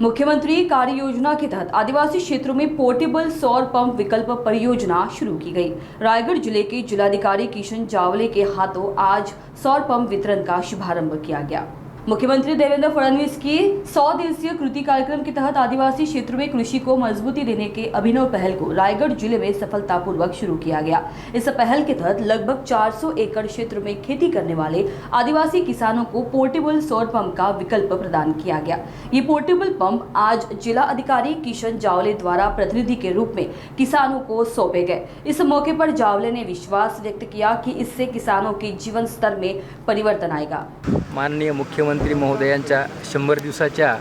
मुख्यमंत्री कार्य योजना के तहत आदिवासी क्षेत्रों में पोर्टेबल सौर पंप विकल्प परियोजना शुरू की गई। रायगढ़ जिले के जिलाधिकारी किशन जावले के हाथों आज सौर पंप वितरण का शुभारंभ किया गया। मुख्यमंत्री देवेंद्र फडणवीस की 100 दिवसीय कृति कार्यक्रम के तहत आदिवासी क्षेत्रों में कृषि को मजबूती देने के अभिनव पहल को रायगढ़ जिले में सफलतापूर्वक शुरू किया गया। इस पहल के तहत लगभग 400 एकड़ क्षेत्र में खेती करने वाले आदिवासी किसानों को पोर्टेबल सौर पंप का विकल्प प्रदान किया गया। ये पोर्टेबल पंप आज जिला अधिकारी किशन जावले द्वारा प्रतिनिधि के रूप में किसानों को सौंपे गए। इस मौके पर जावले ने विश्वास व्यक्त किया कि इससे किसानों के जीवन स्तर में परिवर्तन आएगा। माननीय मुख्यमंत्री महोदयांच्या 100 दिवसाच्या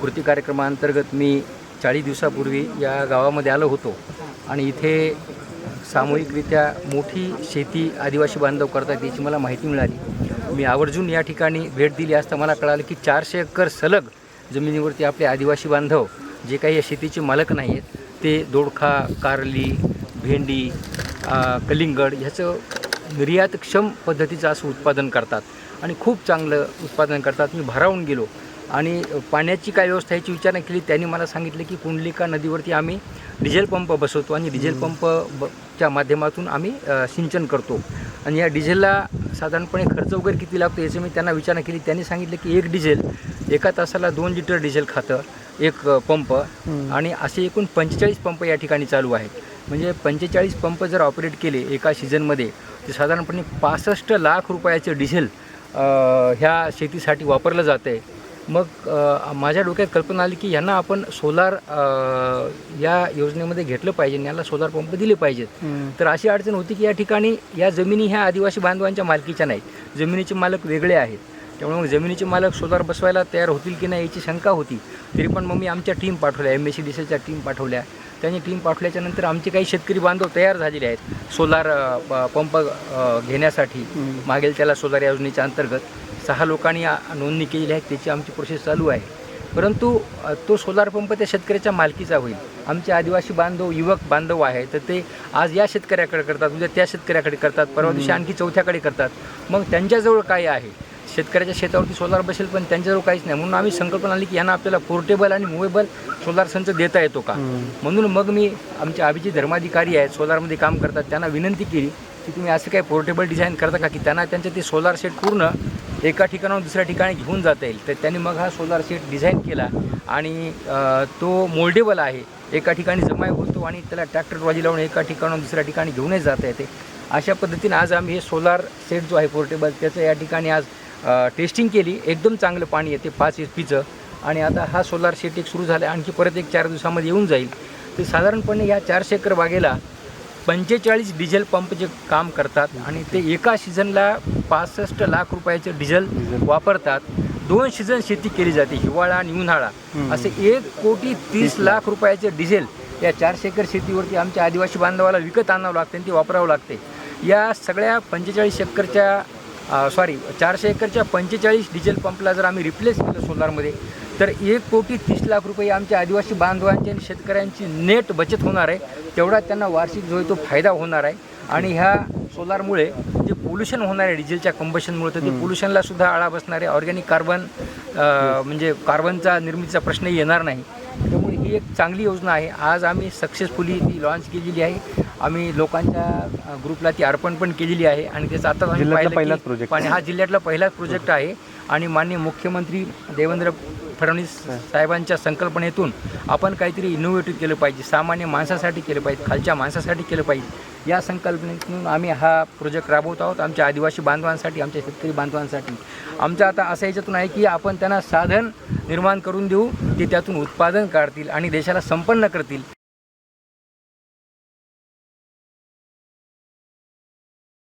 कृती कार्यक्रमांतर्गत मी 40 दिवसापूर्वी या गावामध्ये आलो होतो आणि इथे सामूहिकरित्या मोठी शेती आदिवासी बांधव करतात याची मला माहिती मिळाली। मी आवर्जून या ठिकाणी भेट दिली असता मला कळालं की 400 एकर सलग जमिनीवरती आपले आदिवासी बांधव जे काही या शेतीचे मालक नाही आहेत ते दोडखा, कारली, भेंडी, कलिंगड ह्याचं निर्यातक्षम पद्धतीचं असं उत्पादन करतात आणि खूप चांगलं उत्पादन करतात। मी भारावून गेलो आणि पाण्याची काय व्यवस्था याची विचारणा केली। त्यांनी मला सांगितलं की कुंडलिका नदीवरती आम्ही डिझेल पंप बसवतो आणि डिझेल पंपच्या माध्यमातून आम्ही सिंचन करतो आणि या डिझेलला साधारणपणे खर्च वगैरे किती लागतो याची मी त्यांना विचारणा केली। त्यांनी सांगितलं की एक डिझेल एका तासाला 2 लिटर डिझेल खातं एक पंप आणि असे एकूण 45 पंप या ठिकाणी चालू आहेत। म्हणजे 45 पंप जर ऑपरेट केले एका सीझनमध्ये ते साधारणपणे 65 लाख रुपयाचे डिझेल ह्या शेतीसाठी वापरलं जातं आहे। मग माझ्या डोक्यात कल्पना आली की यांना आपण सोलार या योजनेमध्ये घेतलं पाहिजे, याला सोलार पंप दिले पाहिजेत। तर अशी अडचण होती की या ठिकाणी या जमिनी ह्या आदिवासी बांधवांच्या मालकीच्या नाहीत, जमिनीचे मालक वेगळे आहेत। त्यामुळे जमिनीचे मालक सोलार बसवायला तयार होतील की नाही याची शंका होती। तरी पण मग मी आमच्या टीम पाठवल्या, MSCDCच्या टीम पाठवल्या। त्यांनी टीम पाठवल्याच्या नंतर आमचे काही शेतकरी बांधव तयार झालेले आहेत सोलार पंप घेण्यासाठी। मागेल त्याला सोलार योजनेच्या अंतर्गत 6 लोकांनी नोंदणी केलेली आहे, त्याची आमची प्रोसेस चालू आहे। परंतु तो सोलार पंप त्या शेतकऱ्याच्या मालकीचा होईल। आमचे आदिवासी बांधव युवक बांधव आहेत तर ते आज या शेतकऱ्याकडे करतात, उद्या त्या शेतकऱ्याकडे करतात, परवा दिवशी आणखी चौथ्याकडे करतात। मग त्यांच्याजवळ काय आहे, शेतकऱ्याच्या शेतावरती सोलार बसेल पण त्यांच्याजवळ काहीच नाही। म्हणून आम्ही संकल्पना आली की यांना आपल्याला पोर्टेबल आणि मूवेबल सोलार संच देता येतो का। म्हणून मग मी आमचे अभिजित धर्माधिकारी आहेत सोलारमध्ये काम करतात त्यांना विनंती केली की तुम्ही असं काय पोर्टेबल डिझाईन करता का की त्यांना त्यांचं ते सोलार सेट पूर्ण एका ठिकाणाहून दुसऱ्या ठिकाणी घेऊन जाता येईल। तर त्यांनी मग हा सोलार सेट डिझाईन केला आणि तो मोल्डेबल आहे, एका ठिकाणी जमा होतो आणि त्याला ट्रॅक्टरबाजी लावून एका ठिकाणाहून दुसऱ्या ठिकाणी घेऊनच जाता येते। अशा पद्धतीने आज आम्ही हे सोलार सेट जो आहे पोर्टेबल त्याचं या ठिकाणी आज टेस्टिंग केली। एकदम चांगलं पाणी येते 5 HPचं आणि आता हा सोलार सेट एक सुरू झाला, आणखी परत एक 4 दिवसामध्ये येऊन जाईल। ते साधारणपणे या 400 एकर बागेला 45 डिझेल पंप जे काम करतात आणि ते एका सीझनला 65 लाख रुपयाचे डिझेल वापरतात। 2 सीझन शेती केली जाते, हिवाळा आणि उन्हाळा, असे 1,30,00,000 रुपयाचे डिझेल या 400 एकर शेतीवरती आमच्या आदिवासी बांधवाला विकत आणावं लागते आणि ते वापरावं लागते। या सगळ्या 400 एकरच्या 45 डिझेल पंपला जर आम्ही रिप्लेस केलं सोलारमध्ये तर 1,30,00,000 रुपये आमच्या आदिवासी बांधवांची आणि शेतकऱ्यांची नेट बचत होणार आहे। तेवढा त्यांना वार्षिक जो आहे तो फायदा होणार आहे आणि ह्या सोलारमुळे जे पोल्युशन होणार आहे डिझेलच्या कंबशनमुळे तर ते पोल्युशनला सुद्धा आळा बसणार आहे। ऑर्गॅनिक कार्बन म्हणजे कार्बनचा निर्मितीचा प्रश्नही येणार नाही। त्यामुळे ही एक चांगली योजना आहे। आज आम्ही सक्सेसफुली ती लॉन्च केलेली आहे। आम्ही लोकांच्या ग्रुपला ती अर्पण पण केलेली आहे आणि त्याचा आता पहिलाच प्रोजेक्ट हा जिल्ह्यातला पहिलाच प्रोजेक्ट आहे आणि माननीय मुख्यमंत्री देवेंद्र फडणवीस साहेबांच्या संकल्पनेतून आपण काहीतरी इनोव्हेटिव्ह केलं पाहिजे, सामान्य माणसासाठी केलं पाहिजे, खालच्या माणसासाठी केलं पाहिजे। या संकल्पनेतून आम्ही हा प्रोजेक्ट राबवत आहोत आमच्या आदिवासी बांधवांसाठी, आमच्या शेतकरी बांधवांसाठी। आमचं आता असं याच्यातून आहे की आपण त्यांना साधन निर्माण करून देऊ, ते त्यातून उत्पादन काढतील आणि देशाला संपन्न करतील।